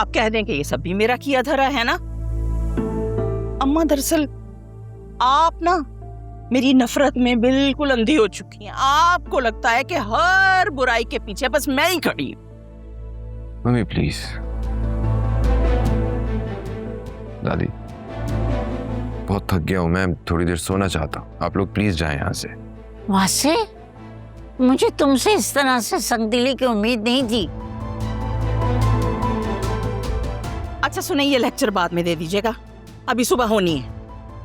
अब कह दें कि ये सब भी मेरा किया धरा है ना। अम्मा दरअसल आप ना मेरी नफरत में बिल्कुल अंधी हो चुकी हैं। आपको लगता है कि हर बुराई के पीछे बस मैं ही खड़ी हूं। Mummy please. दादी बहुत थक गया हूं मैं, थोड़ी देर सोना चाहता हूं। आप लोग प्लीज जाएं यहाँ से। वासे, मुझे तुमसे इस तरह से संगदिली की उम्मीद नहीं थी। अच्छा सुने, ये लेक्चर बाद में दे दीजिएगा, अभी सुबह होनी है।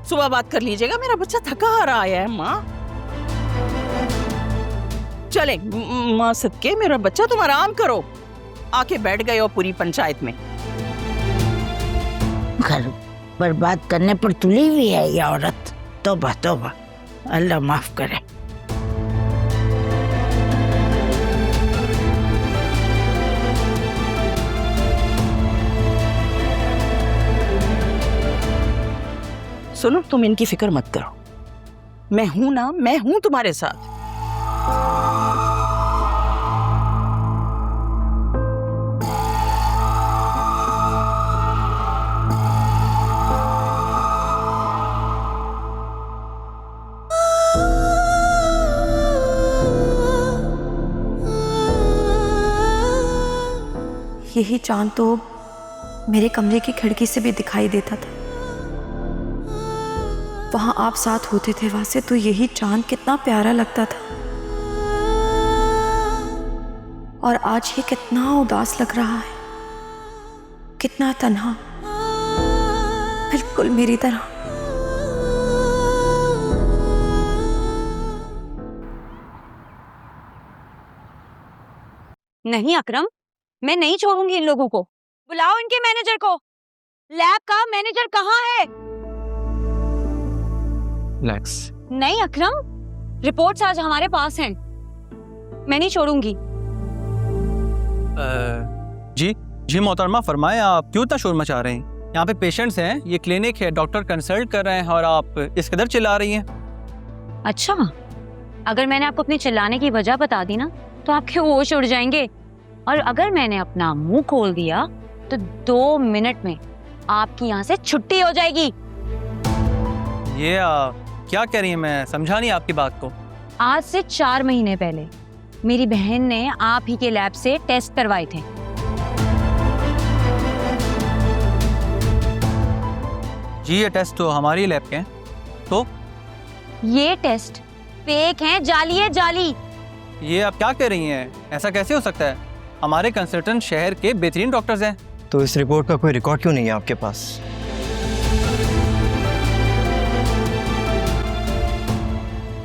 सुबह बात कर लीजिएगा, मेरा बच्चा थका आ रहा है माँ। चले माँ सदके, मेरा बच्चा तुम आराम करो। आके बैठ गए हो पूरी पंचायत में। घर बर्बाद करने पर तुली हुई है ये औरत। तौबा तौबा, अल्लाह माफ करे। सुनो, तुम इनकी फिक्र मत करो, मैं हूं ना, मैं हूं तुम्हारे साथ। यही चांद तो मेरे कमरे की खिड़की से भी दिखाई देता था। वहां आप साथ होते थे वासे, तो यही चांद कितना प्यारा लगता था। और आज ये कितना उदास लग रहा है, कितना तन्हा, बिल्कुल मेरी तरह। नहीं अकरम, मैं नहीं छोड़ूंगी इन लोगों को। बुलाओ इनके मैनेजर को। लैब का मैनेजर कहाँ है? लेक्स। नहीं अकरम, रिपोर्ट्स आज हमारे पास हैं। मैं नहीं छोड़ूंगी। जी मोहतरमा, फरमाएं, आप क्यों इतना शोर मचा रहे हैं? यहाँ पे पेशेंट्स हैं, ये क्लिनिक है, डॉक्टर कंसल्ट कर रहे हैं और आप इस कदर चिल्ला रही हैं। अच्छा, अगर मैंने आपको अपने चिल्लाने की वजह बता दी ना तो आपके होश उड़ जाएंगे। और अगर मैंने अपना मुंह खोल दिया तो 2 मिनट में आपकी यहाँ से छुट्टी हो जाएगी। ये क्या कह रही हैं? मैं समझा नहीं आपकी बात को। आज से 4 महीने पहले मेरी बहन ने आप ही के लैब से टेस्ट करवाए थे। जी ये टेस्ट तो हमारी लैब के हैं। तो ये टेस्ट फेक हैं, जाली है, जाली। ये आप क्या कह रही हैं? ऐसा कैसे हो सकता है? हमारे कंसल्टेंट शहर के बेहतरीन डॉक्टर्स हैं। तो इस रिपोर्ट का कोई रिकॉर्ड क्यों नहीं है आपके पास?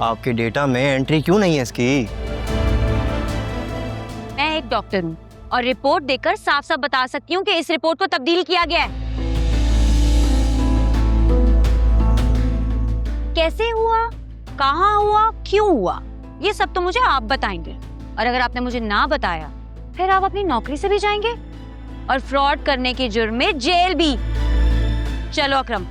आपके डेटा में एंट्री क्यों नहीं है इसकी? मैं एक डॉक्टर हूँ और रिपोर्ट देखकर साफ साफ बता सकती हूँ कि इस रिपोर्ट को तब्दील किया गया है। कैसे हुआ, कहाँ हुआ, क्यों हुआ, ये सब तो मुझे आप बताएंगे। और अगर आपने मुझे ना बताया फिर आप अपनी नौकरी से भी जाएंगे और फ्रॉड करने के जुर्म में जेल भी। चलो अकरम।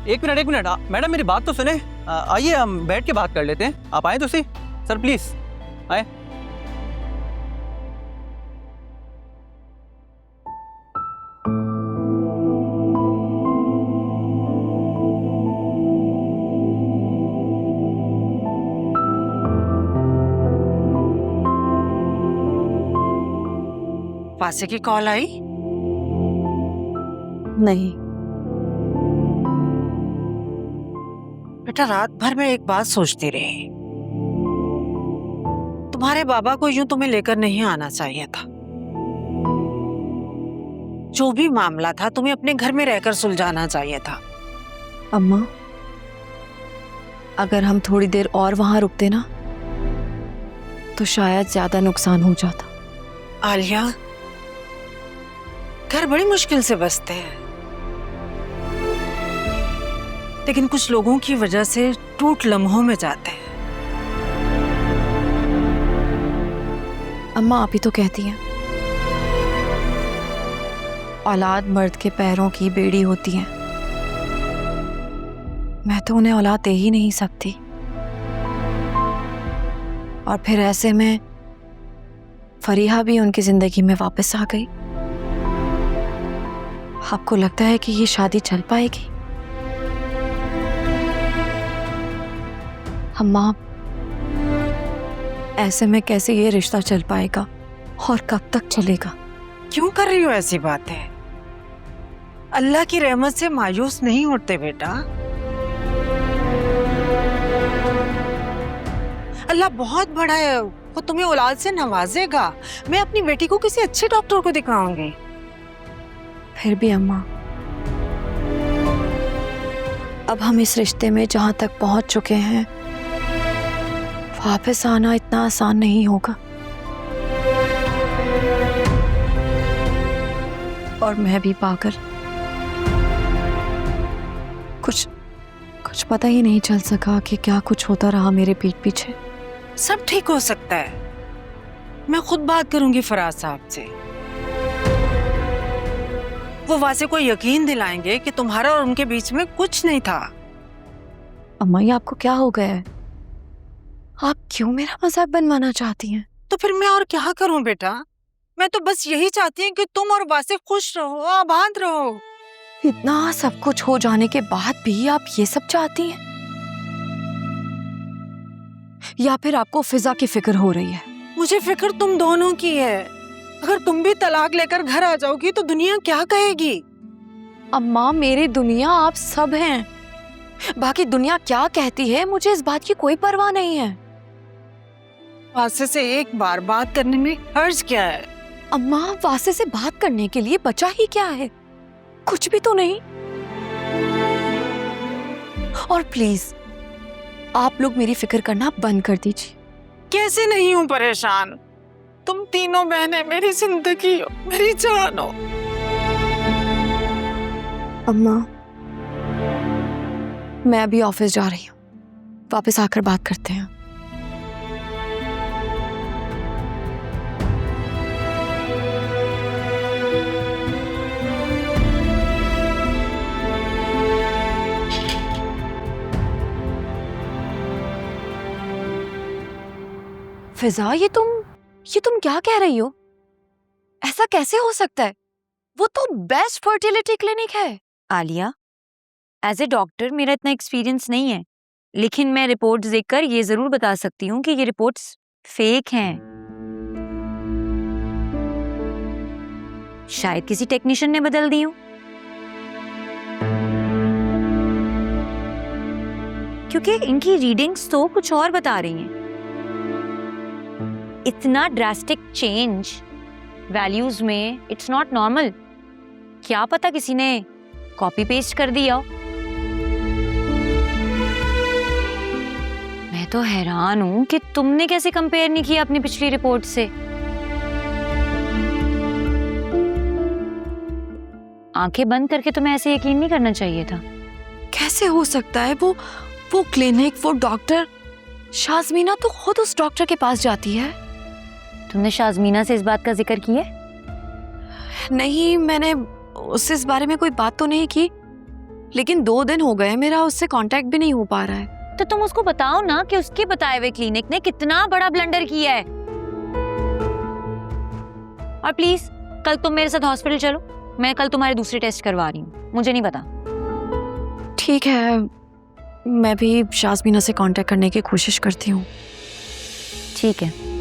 एक मिनट मैडम, मेरी बात तो सुने। आइए हम बैठ के बात कर लेते हैं। आप आए तो सही। सर प्लीज आए। वासे की कॉल आई? नहीं बेटा, रात भर में एक बात सोचती रही। तुम्हारे बाबा को यूं तुम्हें लेकर नहीं आना चाहिए था। जो भी मामला था तुम्हें अपने घर में रहकर सुलझाना चाहिए था। अम्मा, अगर हम थोड़ी देर और वहां रुकते ना तो शायद ज्यादा नुकसान हो जाता। आलिया, घर बड़ी मुश्किल से बसते हैं, लेकिन कुछ लोगों की वजह से टूट लम्हों में जाते हैं। अम्मा आप ही तो कहती हैं औलाद मर्द के पैरों की बेड़ी होती है। मैं तो उन्हें औलाद दे ही नहीं सकती। और फिर ऐसे में फरीहा भी उनकी जिंदगी में वापस आ गई। आपको लगता है कि ये शादी चल पाएगी? अम्मा, ऐसे में कैसे ये रिश्ता चल पाएगा और कब तक चलेगा? क्यों कर रही हो ऐसी बातें? अल्लाह की रहमत से मायूस नहीं होते बेटा। अल्लाह बहुत बड़ा है, वो तुम्हें औलाद से नवाजेगा। मैं अपनी बेटी को किसी अच्छे डॉक्टर को दिखाऊंगी। फिर भी अम्मा, अब हम इस रिश्ते में जहां तक पहुंच चुके हैं, वापस आना इतना आसान नहीं होगा। और मैं भी पागल, कुछ पता ही नहीं चल सका कि क्या कुछ होता रहा मेरे पीठ पीछे। सब ठीक हो सकता है, मैं खुद बात करूंगी फराज साहब से। वो वासे को यकीन दिलाएंगे कि तुम्हारा और उनके बीच में कुछ नहीं था। अम्मा, ये आपको क्या हो गया है? आप क्यों मेरा मजाक बनवाना चाहती हैं? तो फिर मैं और क्या करूं बेटा? मैं तो बस यही चाहती हूँ कि तुम और वासे खुश रहो, आबाद रहो। इतना सब कुछ हो जाने के बाद भी आप ये सब चाहती हैं? या फिर आपको फिजा की फिक्र हो रही है? मुझे फिक्र तुम दोनों की है। अगर तुम भी तलाक लेकर घर आ जाओगी तो दुनिया क्या कहेगी? अम्मा, मेरी दुनिया आप सब हैं। बाकी दुनिया क्या कहती है, मुझे इस बात की कोई परवाह नहीं है। वासे से एक बार बात करने में हर्ज क्या है? अम्मा, वासे से बात करने के लिए बचा ही क्या है? कुछ भी तो नहीं। और प्लीज आप लोग मेरी फिक्र करना बंद कर दीजिए। कैसे नहीं हूँ परेशान? तुम तीनों बहनें मेरी जिंदगी हो, मेरी जान हो। अम्मा, मैं अभी ऑफिस जा रही हूँ, वापस आकर बात करते हैं। फिजा, ये तुम क्या कह रही हो? ऐसा कैसे हो सकता है? वो तो बेस्ट फर्टिलिटी क्लिनिक है। आलिया, एज ए डॉक्टर मेरा इतना एक्सपीरियंस नहीं है, लेकिन मैं रिपोर्ट्स देखकर ये जरूर बता सकती हूँ कि ये रिपोर्ट्स फेक हैं। शायद किसी टेक्नीशियन ने बदल दी हो, क्योंकि इनकी रीडिंग्स तो कुछ और बता रही हैं। इतना ड्रास्टिक चेंज वैल्यूज में, इट्स नॉट नॉर्मल। क्या पता किसी ने कॉपी पेस्ट कर दिया हो। मैं तो हैरान हूं कि तुमने कैसे कंपेयर नहीं किया अपनी पिछली रिपोर्ट से। आंखें बंद करके तुम्हें ऐसे यकीन नहीं करना चाहिए था। कैसे हो सकता है? वो क्लिनिक, वो डॉक्टर, शाज़मीना तो खुद उस डॉक्टर के पास जाती है। तुमने शाज़मीना से इस बात का जिक्र किया? नहीं, मैंने उससे इस बारे में कोई बात तो नहीं की, लेकिन 2 दिन हो गए मेरा उससे कांटेक्ट भी नहीं हो पा रहा है। तो तुम उसको बताओ ना कि उसके बताए हुए क्लिनिक ने कितना बड़ा ब्लंडर किया है। और प्लीज कल तुम मेरे साथ हॉस्पिटल चलो, मैं कल तुम्हारे दूसरे टेस्ट करवा रही हूँ। मुझे नहीं पता। ठीक है, मैं भी शाज़मीना से कांटेक्ट करने की कोशिश करती हूँ। ठीक है।